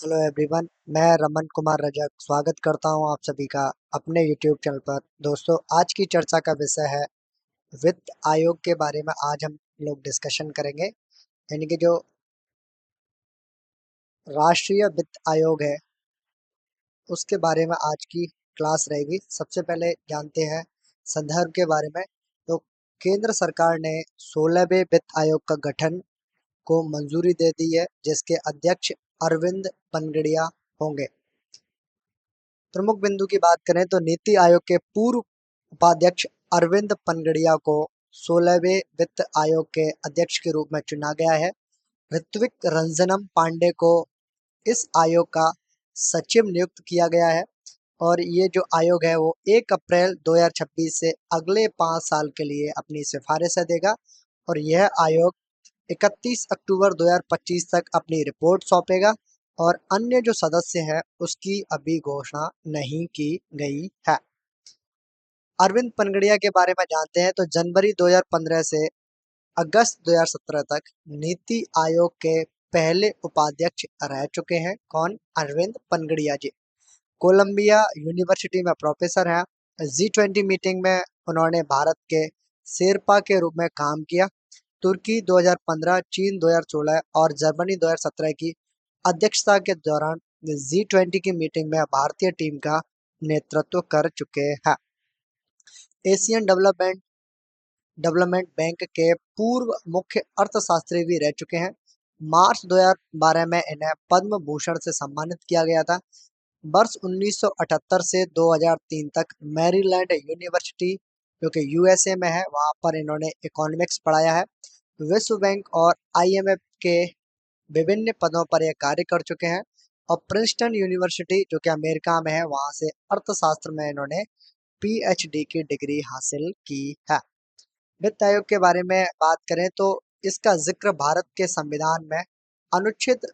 Hello everyone. मैं रमन कुमार रजक स्वागत करता हूं आप सभी का अपने यूट्यूब चैनल पर। दोस्तों, आज की चर्चा का विषय है वित्त आयोग के बारे में। आज हम लोग डिस्कशन करेंगे, यानी कि जो राष्ट्रीय वित्त आयोग है उसके बारे में आज की क्लास रहेगी। सबसे पहले जानते हैं संदर्भ के बारे में। तो केंद्र सरकार ने 16वें वित्त आयोग का गठन को मंजूरी दे दी है, जिसके अध्यक्ष अरविंद पनगड़िया होंगे। प्रमुख बिंदु की बात करें तो नीति आयोग के पूर्व उपाध्यक्ष अरविंद पनगड़िया को 16वें वित्त आयोग के अध्यक्ष के रूप में चुना गया है। ऋत्विक रंजनम पांडे को इस आयोग का सचिव नियुक्त किया गया है और ये जो आयोग है वो 1 अप्रैल 2026 से अगले 5 साल के लिए अपनी सिफारिशें देगा और यह आयोग 31 अक्टूबर 2025 तक अपनी रिपोर्ट सौंपेगा और अन्य जो सदस्य हैं उसकी अभी घोषणा नहीं की गई है। अरविंद पनगड़िया के बारे में जानते हैं तो जनवरी 2015 से अगस्त 2017 तक नीति आयोग के पहले उपाध्यक्ष रह चुके हैं। कौन? अरविंद पनगड़िया जी। कोलंबिया यूनिवर्सिटी में प्रोफेसर हैं। G20 मीटिंग में उन्होंने भारत के शेरपा के रूप में काम किया। तुर्की 2015, चीन 2016 और जर्मनी 2017 की अध्यक्षता के दौरान G20 की मीटिंग में भारतीय टीम का नेतृत्व कर चुके हैं। एशियन डेवलपमेंट बैंक के पूर्व मुख्य अर्थशास्त्री भी रह चुके हैं। मार्च 2012 में इन्हें पद्म भूषण से सम्मानित किया गया था। वर्ष 1978 से 2003 तक मैरीलैंड यूनिवर्सिटी, जो कि यूएसए में है, वहां पर इन्होंने इकोनॉमिक्स पढ़ाया है। विश्व बैंक और आईएमएफ के विभिन्न पदों पर यह कार्य कर चुके हैं और प्रिंसटन यूनिवर्सिटी, जो कि अमेरिका में है, वहां से अर्थशास्त्र में इन्होंने पीएचडी की डिग्री हासिल की है। वित्त आयोग के बारे में बात करें तो इसका जिक्र भारत के संविधान में अनुच्छेद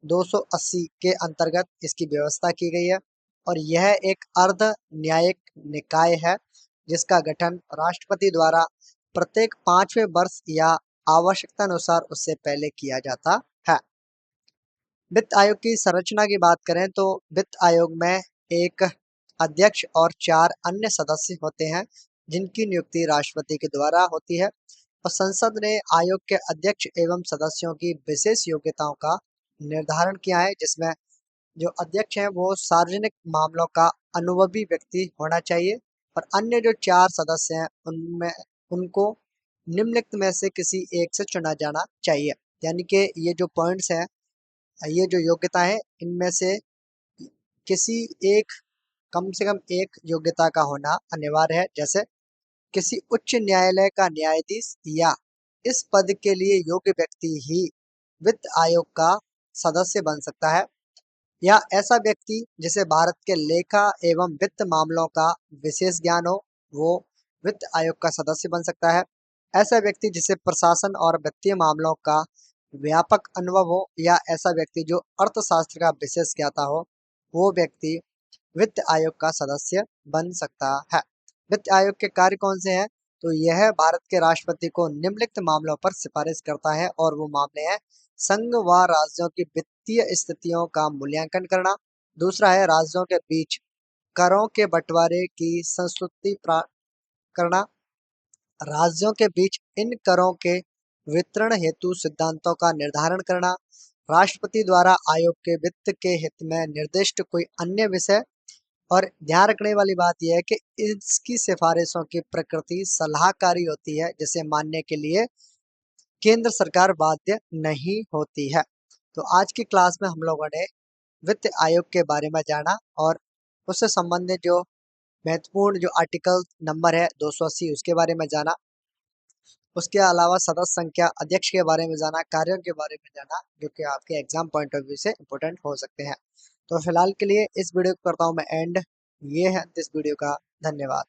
280 के अंतर्गत इसकी व्यवस्था की गई है और यह एक अर्ध न्यायिक निकाय है जिसका गठन राष्ट्रपति द्वारा प्रत्येक 5वें वर्ष या आवश्यकता अनुसार उससे पहले किया जाता है। वित्त आयोग की संरचना की बात करें तो वित्त आयोग में एक अध्यक्ष और 4 अन्य सदस्य होते हैं जिनकी नियुक्ति राष्ट्रपति के द्वारा होती है और संसद ने आयोग के अध्यक्ष एवं सदस्यों की विशेष योग्यताओं का निर्धारण किया है, जिसमें जो अध्यक्ष हैं वो सार्वजनिक मामलों का अनुभवी व्यक्ति होना चाहिए और अन्य जो 4 सदस्य हैं उनमें उनको निम्नलिखित में से किसी एक से चुना जाना चाहिए। यानी कि ये जो पॉइंट्स हैं, ये जो योग्यता है, इनमें से किसी एक, कम से कम एक योग्यता का होना अनिवार्य है। जैसे किसी उच्च न्यायालय का न्यायाधीश या इस पद के लिए योग्य व्यक्ति ही वित्त आयोग का सदस्य बन सकता है, या ऐसा व्यक्ति जिसे भारत के लेखा एवं वित्त मामलों का विशेष ज्ञान हो, वो वित्त आयोग का सदस्य बन सकता है। ऐसा व्यक्ति जिसे प्रशासन और वित्तीय मामलों का व्यापक अनुभव हो, या ऐसा व्यक्ति जो अर्थशास्त्र का विशेष ज्ञाता हो, वो व्यक्ति वित्त आयोग का सदस्य बन सकता है। वित्त आयोग के कार्य कौन से हैं? तो यह भारत के राष्ट्रपति को निम्नलिखित मामलों पर सिफारिश करता है और वो मामले हैं: संघ व राज्यों की वित्तीय स्थितियों का मूल्यांकन करना। दूसरा है राज्यों के बीच करों के बंटवारे की संस्तुति करना। राज्यों के बीच इन करों के वितरण हेतु सिद्धांतों का निर्धारण करना। राष्ट्रपति द्वारा आयोग के वित्त के हित में निर्दिष्ट कोई अन्य विषय। और ध्यान रखने वाली बात यह है कि इसकी सिफारिशों की प्रकृति सलाहकारी होती है, जिसे मानने के लिए केंद्र सरकार बाध्य नहीं होती है। तो आज की क्लास में हम लोगों ने वित्त आयोग के बारे में जाना और उससे संबंधित जो महत्वपूर्ण जो आर्टिकल नंबर है 280 उसके बारे में जाना। उसके अलावा सदस्य संख्या, अध्यक्ष के बारे में जाना, कार्यों के बारे में जाना, जो कि आपके एग्जाम पॉइंट ऑफ व्यू से इम्पोर्टेंट हो सकते हैं। तो फिलहाल के लिए इस वीडियो को करता हूँ मैं एंड। ये है इस वीडियो का। धन्यवाद।